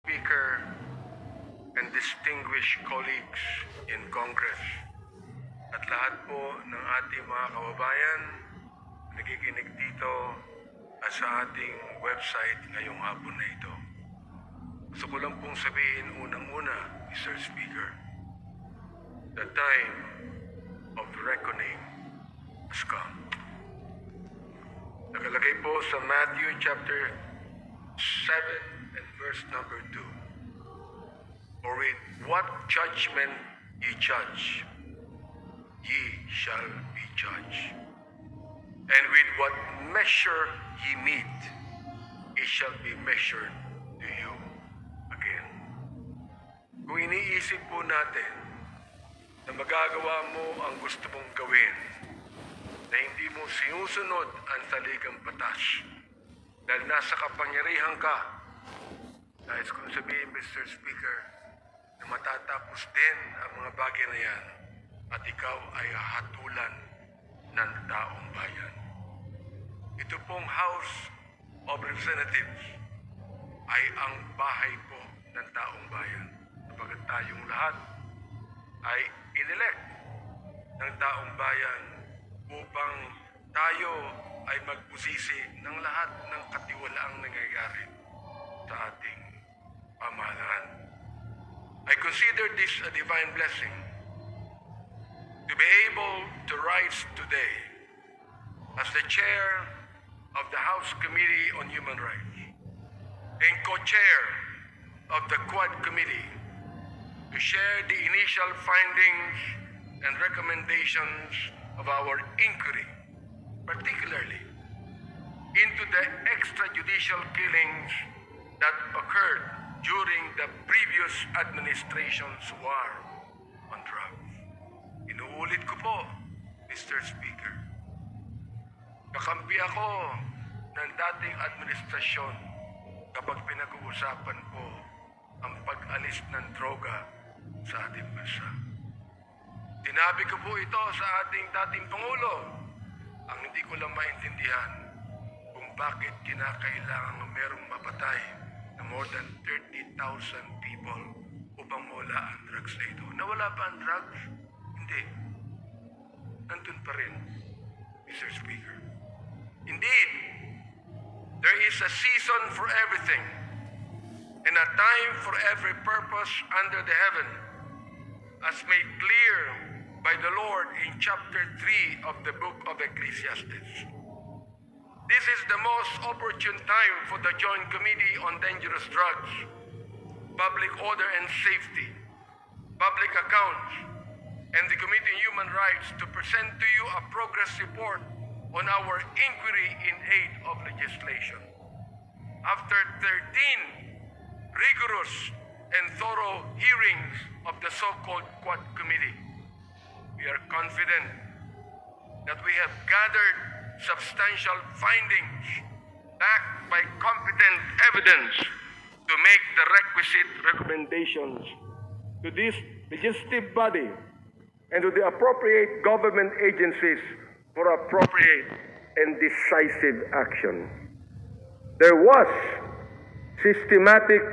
Speaker and distinguished colleagues in Congress at lahat po ng ating mga kababayan na nakikinig dito at sa ating website ngayong hapon na ito. Gusto ko lang pong sabihin unang-una, Mr. Speaker, the time of reckoning has come. Nakalagay po sa Matthew chapter 7 and verse number 2. For with what judgment ye judge, ye shall be judged. And with what measure ye mete, it shall be measured to you again. Kung iniisip po natin na magagawa mo ang gusto mong gawin, na hindi mo sinusunod ang saligang batas, dahil nasa kapangyarihan ka, nais kong sabihin, Mr. Speaker, na matatapos din ang mga bagay na yan at ikaw ay hatulan ng taong bayan. Ito pong House of Representatives ay ang bahay po ng taong bayan. Kapag tayong lahat ay inelect ng taong bayan upang tayo ay magbusisi ng lahat ng katiwalaang nangyayari sa ating pamahalaan. I consider this a divine blessing to be able to rise today as the chair of the House Committee on Human Rights and co-chair of the Quad Committee to share the initial findings and recommendations of our inquiry, particularly into the extrajudicial killings that occurred during the previous administration's war on drugs. Inuulit ko po, Mr. Speaker, kakampi ako ng dating administrasyon kapag pinag-uusapan po ang pag-alis ng droga sa ating bansa. Sinabi ko po ito sa ating dating Pangulo. Ang hindi ko lang maintindihan kung bakit kinakailangan merong mapatay na more than 30,000 people upang mawala ang drugs na ito. Nawala pa ang drugs? Hindi. Nandun pa rin, Mr. Speaker. Indeed, there is a season for everything and a time for every purpose under the heaven, as made clear by the Lord in chapter 3 of the book of Ecclesiastes. This is the most opportune time for the Joint Committee on Dangerous Drugs, Public Order and Safety, Public Accounts, and the Committee on Human Rights to present to you a progress report on our inquiry in aid of legislation. After 13 rigorous and thorough hearings of the so-called Quad Committee, we are confident that we have gathered substantial findings backed by competent evidence to make the requisite recommendations to this legislative body and to the appropriate government agencies for appropriate and decisive action. There was systematic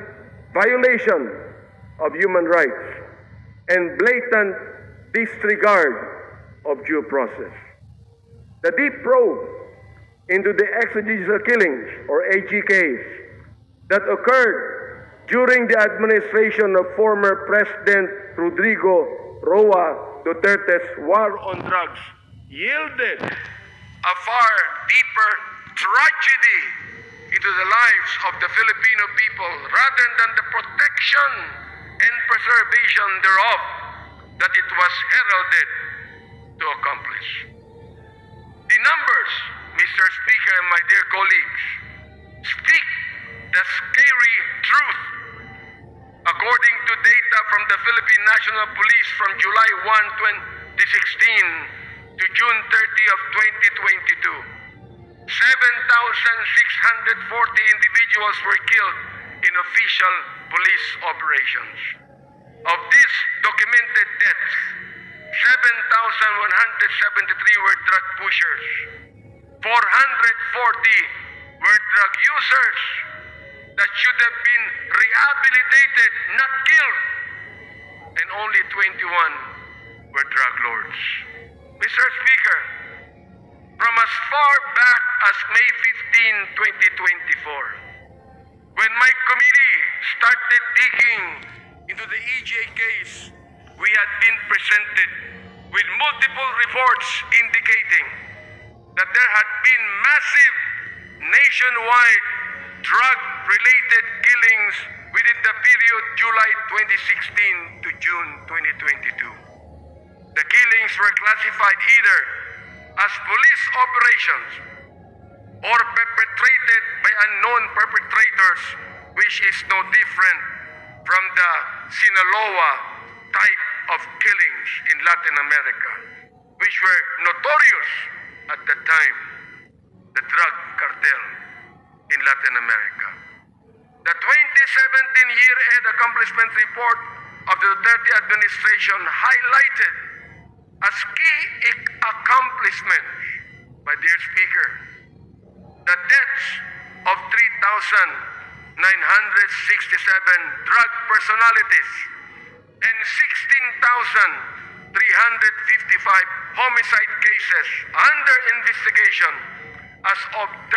violation of human rights and blatant disregard of due process. The deep probe into the extrajudicial killings, or AGKs, that occurred during the administration of former President Rodrigo Roa Duterte's war on drugs yielded a far deeper tragedy into the lives of the Filipino people rather than the protection and preservation thereof that it was heralded to accomplish. The numbers, Mr. Speaker and my dear colleagues, speak the scary truth. According to data from the Philippine National Police from July 1, 2016 to June 30 of 2022, 7,640 individuals were killed in official police operations. Of these documented deaths, 7,173 were drug pushers, 440 were drug users that should have been rehabilitated facilitated, not killed, and only 21 were drug lords. Mr. Speaker, from as far back as May 15, 2024, when my committee started digging into the EJ case, we had been presented with multiple reports indicating that there had been massive nationwide drug-related killings within the period July 2016 to June 2022. The killings were classified either as police operations or perpetrated by unknown perpetrators, which is no different from the Sinaloa type of killings in Latin America, which were notorious at the time, the drug cartel in Latin America. The 2017 year-end accomplishment report of the Duterte administration highlighted as key accomplishments, my dear Speaker, the deaths of 3,967 drug personalities and 16,355 homicide cases under investigation as of 30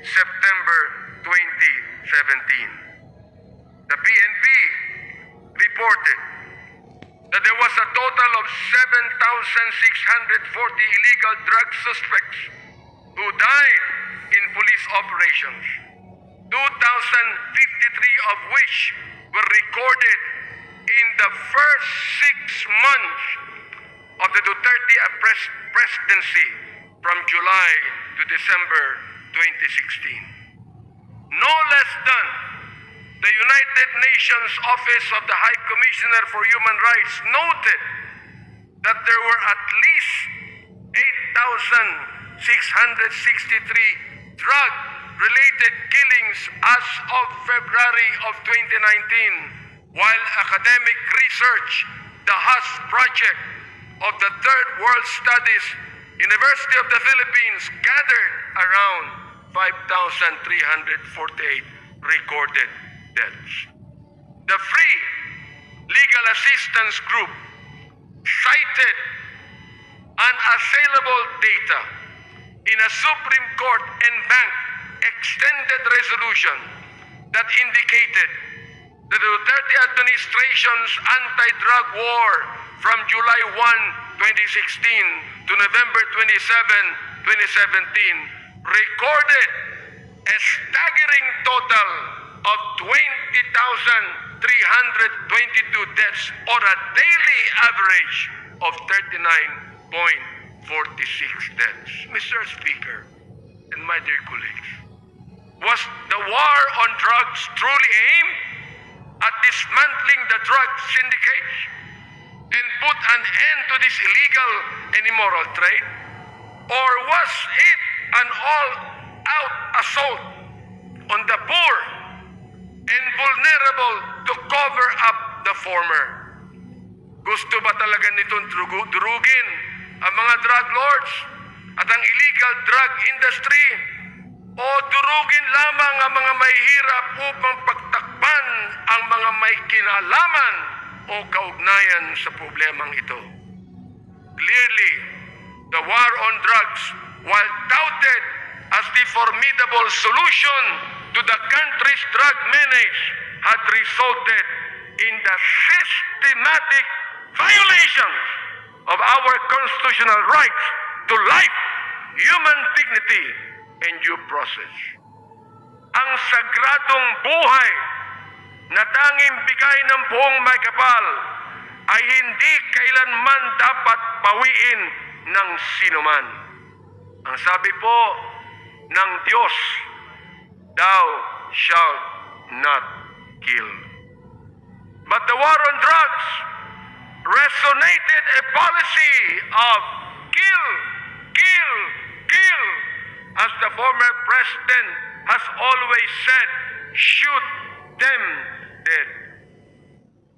September 2017. The PNP reported that there was a total of 7,640 illegal drug suspects who died in police operations, 2,053 of which were recorded in the first 6 months of the Duterte presidency from July to December 2016. No less than the United Nations Office of the High Commissioner for Human Rights noted that there were at least 8,663 drug-related killings as of February of 2019, while academic research, the HUS project of the Third World Studies, University of the Philippines, gathered around 5,348 recorded deaths. The Free Legal Assistance Group cited unassailable data in a Supreme Court en banc extended resolution that indicated the Duterte administration's anti-drug war from July 1, 2016 to November 27, 2017 recorded a staggering total of 20,322 deaths, or a daily average of 39.46 deaths. Mr. Speaker and my dear colleagues, was the war on drugs truly aimed at dismantling the drug syndicates and put an end to this illegal and immoral trade? Or was it an all-out assault on the poor and vulnerable to cover up the former? Gusto ba talaga nitong durugin ang mga drug lords at ang illegal drug industry? O durugin lamang ang mga mahihirap upang pagtakpan ang mga may kinalaman o kaugnayan sa problemang ito? Clearly, the war on drugs, while touted as the formidable solution to the country's drug menace, had resulted in the systematic violations of our constitutional rights to life, human dignity, and due process. Ang sagradong buhay na tanging bigay ng buong may kapal ay hindi kailanman dapat pawiin ng sinuman. Ang sabi po ng Diyos, thou shalt not kill. But the war on drugs resonated a policy of kill, kill, kill. As the former president has always said, shoot them dead.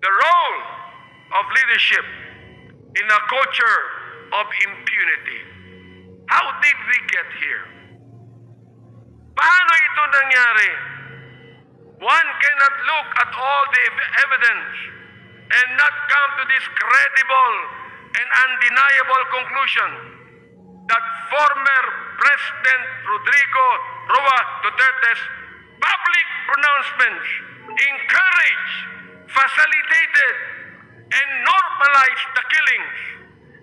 The role of leadership in a culture of impunity. How did we get here? Paano ito nangyari? one cannot look at all the evidence and not come to this credible and undeniable conclusion that former President Rodrigo Roa Duterte's public pronouncements encouraged, facilitated, and normalized the killings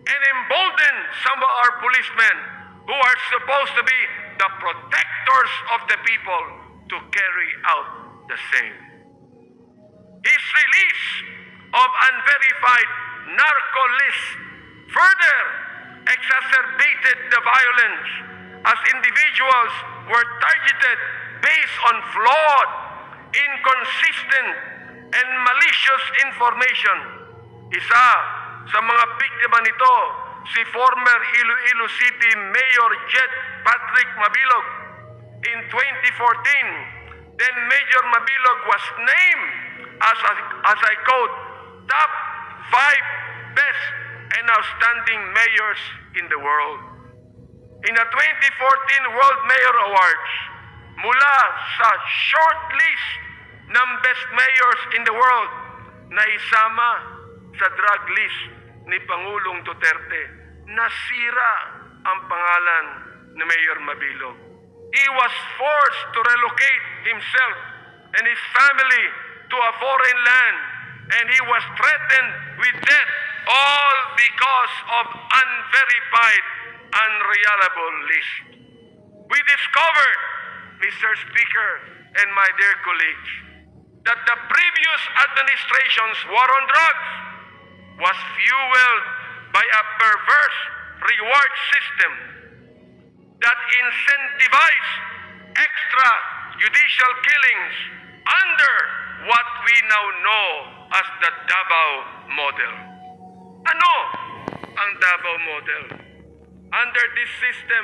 and emboldened some of our policemen who are supposed to be the protectors of the people to carry out the same. His release of unverified narco lists further exacerbated the violence as individuals were targeted based on flawed, inconsistent, and malicious information. Isa sa mga biktima nito, si former Iloilo City Mayor Jed Patrick Mabilog. In 2014, then Major Mabilog was named as I quote, top 5 best and outstanding mayors in the world. In the 2014 World Mayor Awards, mula sa short list ng best mayors in the world na isama sa drug list ni Pangulong Duterte, nasira ang pangalan ni Mayor Mabilog. He was forced to relocate himself and his family to a foreign land, and he was threatened with death, all because of unverified, unreliable list. We discovered, Mr. Speaker and my dear colleagues, that the previous administration's war on drugs was fueled by a perverse reward system that incentivized extrajudicial killings under what we now know as the Davao model. Ano ang Davao model? Under this system,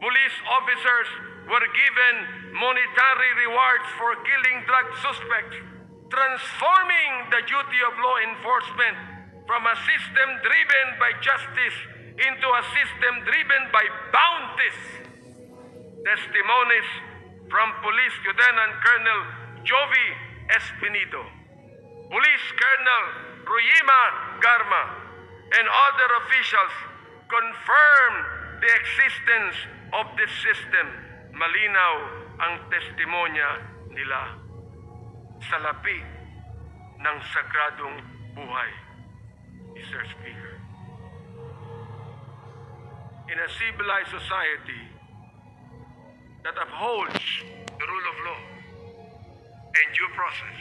police officers were given monetary rewards for killing drug suspects, transforming the duty of law enforcement from a system driven by justice into a system driven by bounties. Testimonies from Police Lieutenant Colonel Jovi Espinido, Police Colonel Ruyima Garma, and other officials confirm the existence of this system. Malinaw ang testimonya nila sa lapi ng sagradong buhay, Mr. Speaker. In a civilized society that upholds the rule of law and due process,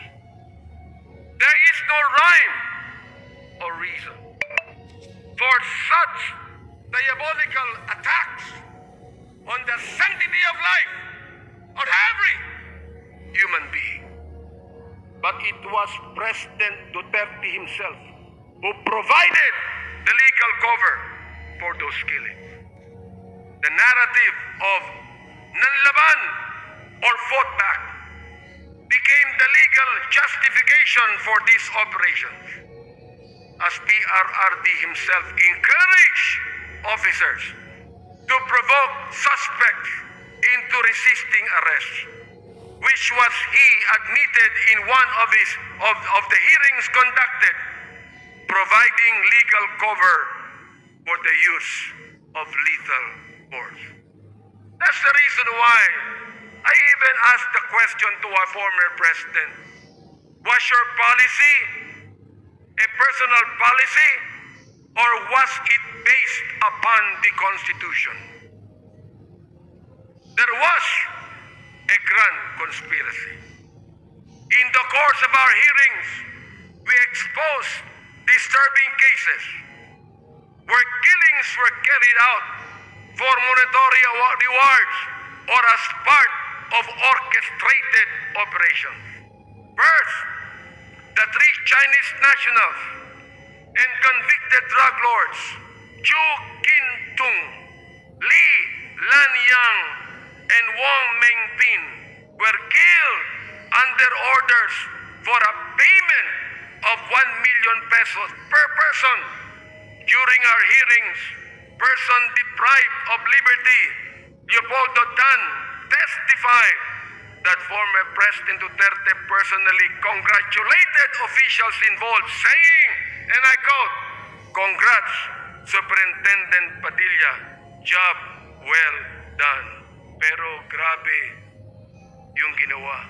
there is no rhyme or reason for such diabolical attacks on the sanctity of life of every human being. But it was President Duterte himself who provided the legal cover for those killings. The narrative of nanlaban or fought back became the legal justification for these operations, as PRRD himself encouraged officers to provoke suspects into resisting arrest, which was he admitted in one of the hearings conducted, providing legal cover for the use of lethal force. That's the reason why I even asked the question to our former president, was your policy a personal policy, or was it based upon the Constitution? There was a grand conspiracy. In the course of our hearings, we exposed disturbing cases where killings were carried out for monetary rewards or as part of orchestrated operations. First, the 3 Chinese nationals and convicted drug lords Chu Kin-tung, Li Lanyang, and Wong Mengpin were killed under orders for a payment of 1 million pesos per person. During our hearings, person deprived of liberty, Leopoldo Tan, testified that former President Duterte personally congratulated officials involved, saying, and I quote, "Congrats, Superintendent Padilla, job well done." Pero grabe yung ginawang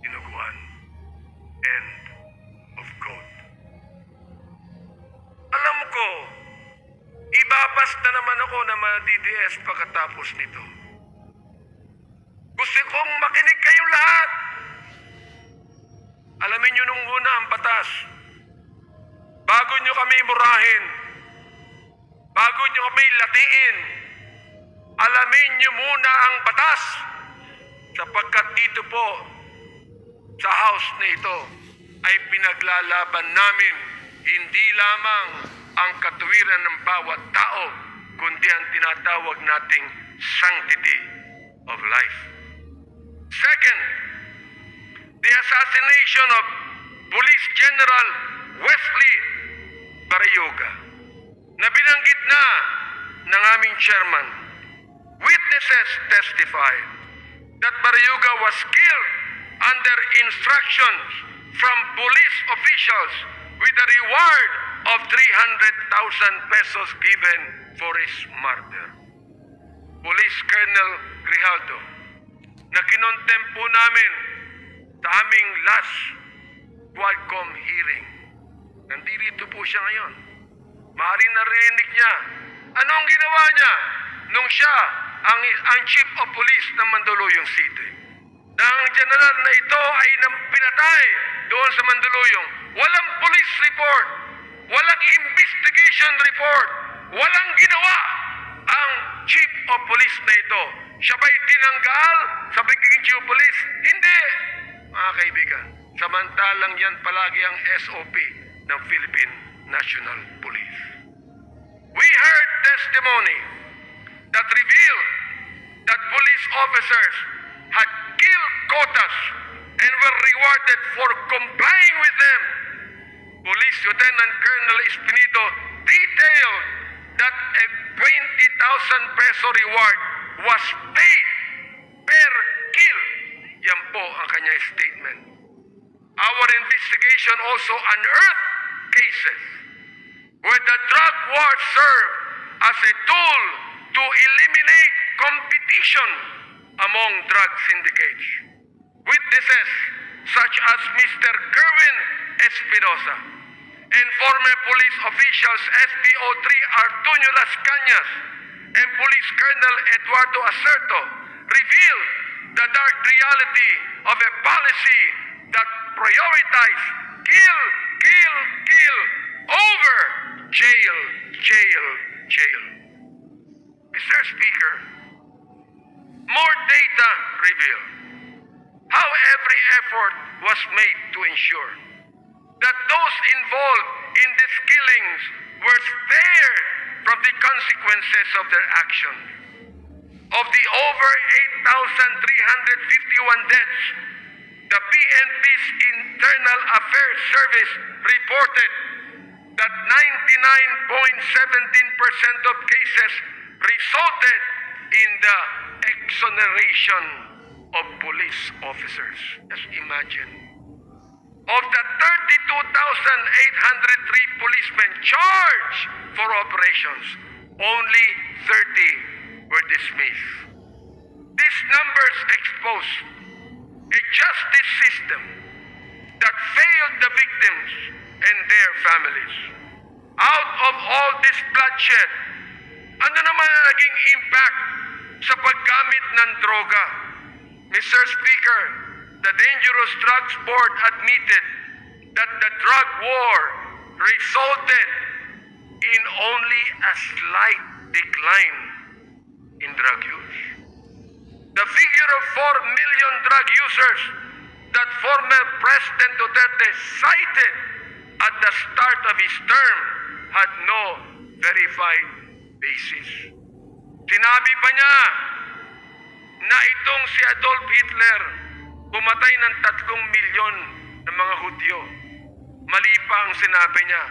dinuguan. End of quote. Alam ko, ibabas na naman ako na ma-DDS pagkatapos nito. Gusto kong makinig kayong lahat. Alamin nyo nung una ang batas. Bago nyo kami murahin, bago nyo kami latiin, alamin nyo muna ang batas. Sapagkat dito po, sa house na ito, ay pinaglalaban namin hindi lamang ang katuwiran ng bawat tao, kundi ang tinatawag nating sanctity of life. Second, the assassination of Police General Wesley Barayoga, na binanggit na ng aming chairman. Witnesses testified that Barayoga was killed under instructions from police officials with a reward of 300,000 pesos given for his murder. Police Colonel Grijaldo, na kinontempo namin sa aming last Quadcom hearing. Nandito po siya ngayon. Maaaring narinig niya. Anong ginawa niya nung siya ang chief of police ng Mandaluyong City? Ang general na ito ay pinatay doon sa Mandaluyong. Walang police report, walang investigation report, walang ginawa ang chief of police na ito. Siya ba'y tinanggal sa pagiging chief of police? Hindi, mga kaibigan. Samantalang yan palagi ang SOP ng Philippine National Police. We heard testimony that revealed that police officers had killed quotas and were rewarded for complying with them. Police Lieutenant Colonel Espinido detailed that a 20,000 peso reward was paid per kill. Yan po ang kanyang statement. Our investigation also unearthed cases where the drug war served as a tool to eliminate competition among drug syndicates. Witnesses such as Mr. Kerwin Espinosa and former police officials SPO3 Artunio Las Cañas and Police Colonel Eduardo Acerto revealed the dark reality of a policy that prioritized kill, kill, kill over jail, jail, jail. Mr. Speaker, more data reveal how every effort was made to ensure that those involved in these killings were spared from the consequences of their actions. Of the over 8,351 deaths, the PNP's Internal Affairs Service reported that 99.17% of cases resulted in the exoneration of police officers. Just imagine. Of the 32,803 policemen charged for operations, only 30 were dismissed. These numbers expose a justice system that failed the victims and their families. Out of all this bloodshed, ano naman ang naging impact sa paggamit ng droga? Mr. Speaker, the Dangerous Drugs Board admitted that the drug war resulted in only a slight decline in drug use. The figure of 4 million drug users that former President Duterte cited at the start of his term had no verified basis. Sinabi pa niya na itong si Adolf Hitler pumatay ng 3 milyon ng mga Hudyo. Mali pa ang sinabi niya.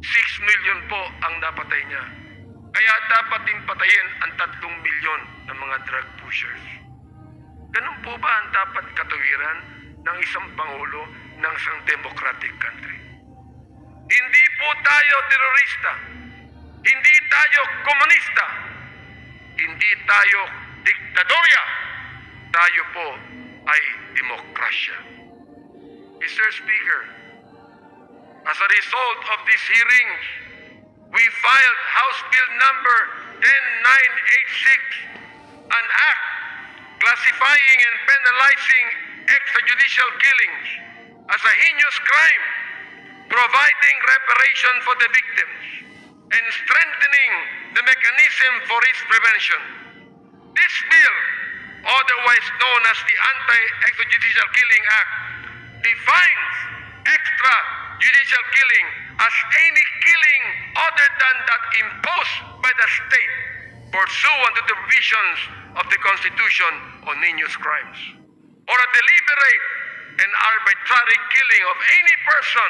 6 milyon po ang napatay niya. Kaya dapat din patayin ang 3 milyon ng mga drug pushers. Ganun po ba ang dapat katuwiran ng isang Pangulo ng isang democratic country? Hindi po tayo terorista. Hindi tayo komunista. Hindi tayo diktadorya. Tayo po ay demokrasya. Mr. Speaker, as a result of these hearings, we filed House Bill number 10986, an act classifying and penalizing extrajudicial killings as a heinous crime, providing reparation for the victims, and strengthening the mechanism for its prevention. This bill, otherwise known as the Anti-Extrajudicial Killing Act, defines extrajudicial killing as any killing other than that imposed by the state pursuant to the provisions of the Constitution on heinous crimes, or a deliberate and arbitrary killing of any person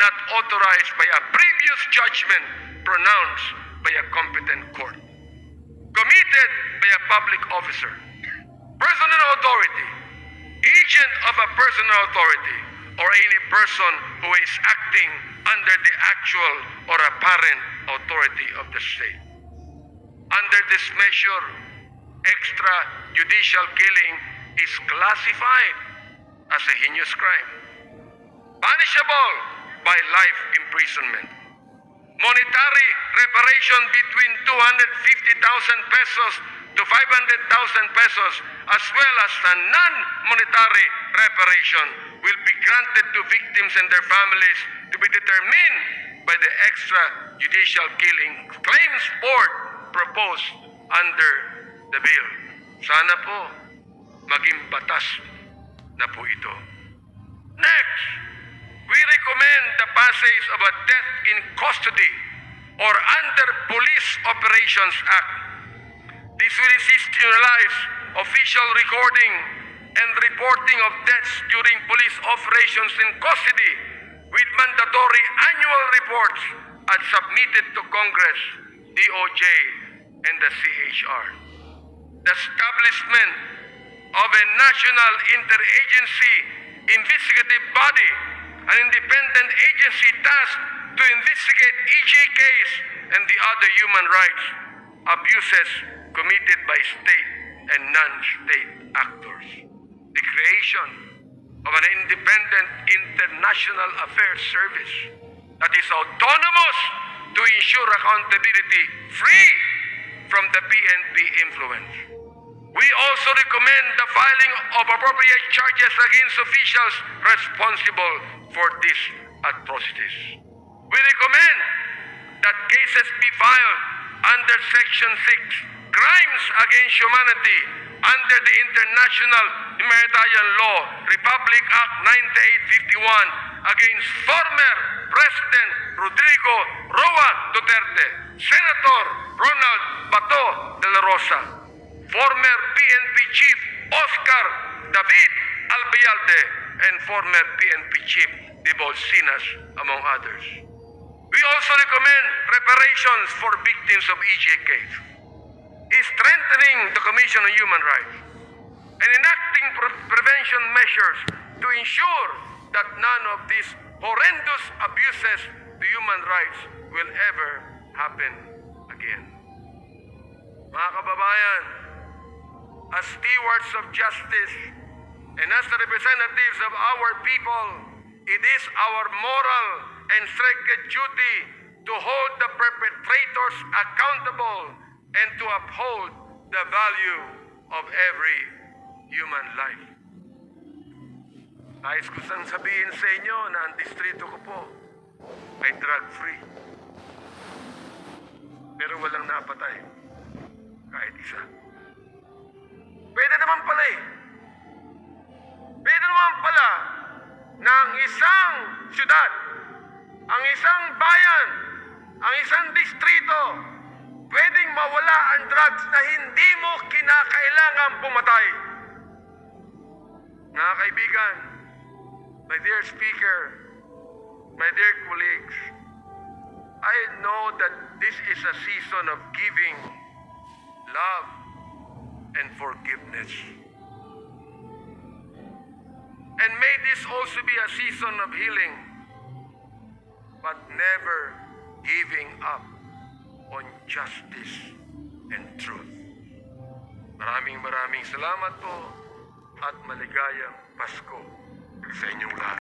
not authorized by a previous judgment pronounced by a competent court, committed by a public officer, personal authority, agent of a personal authority, or any person who is acting under the actual or apparent authority of the state. Under this measure, extrajudicial killing is classified as a heinous crime, punishable by life imprisonment. Monetary reparation between 250,000 pesos to 500,000 pesos, as well as a non-monetary reparation, will be granted to victims and their families to be determined by the extrajudicial killing claims board proposed under the bill. Sana po maging batas na po ito. Next, we recommend the passage of a death in custody or under Police Operations Act. This will institutionalize official recording and reporting of deaths during police operations in custody with mandatory annual reports as submitted to Congress, DOJ, and the CHR. The establishment of a national interagency investigative body, an independent agency tasked to investigate each case and the other human rights abuses committed by state and non-state actors. The creation of an independent international affairs service that is autonomous to ensure accountability free from the PNP influence. We also recommend the filing of appropriate charges against officials responsible for these atrocities. We recommend that cases be filed under Section 6, Crimes Against Humanity, under the International Humanitarian Law, Republic Act 9851, against former President Rodrigo Roa Duterte, Senator Ronald Bato de la Rosa, former PNP Chief Oscar David Albayalde, and former PNP Chief de Bolsinas, among others. We also recommend reparations for victims of EJ case, strengthening the Commission on Human Rights, and enacting prevention measures to ensure that none of these horrendous abuses to human rights will ever happen again. Mga kababayan, as stewards of justice and as the representatives of our people, it is our moral and sacred duty to hold the perpetrators accountable and to uphold the value of every human life. Nais ko sang sabihin sa inyo na ang distrito ko po ay drug-free. Pero walang napatay. Kahit isa. Pwede naman pala eh. Pwede naman pala na ang isang syudad, ang isang bayan, ang isang distrito, pwedeng mawala ang drugs na hindi mo kinakailangan pumatay. Mga kaibigan, my dear speaker, my dear colleagues, I know that this is a season of giving, love, and forgiveness. And may this also be a season of healing, but never giving up on justice and truth. Maraming salamat po at maligayang Pasko sa inyong lahat.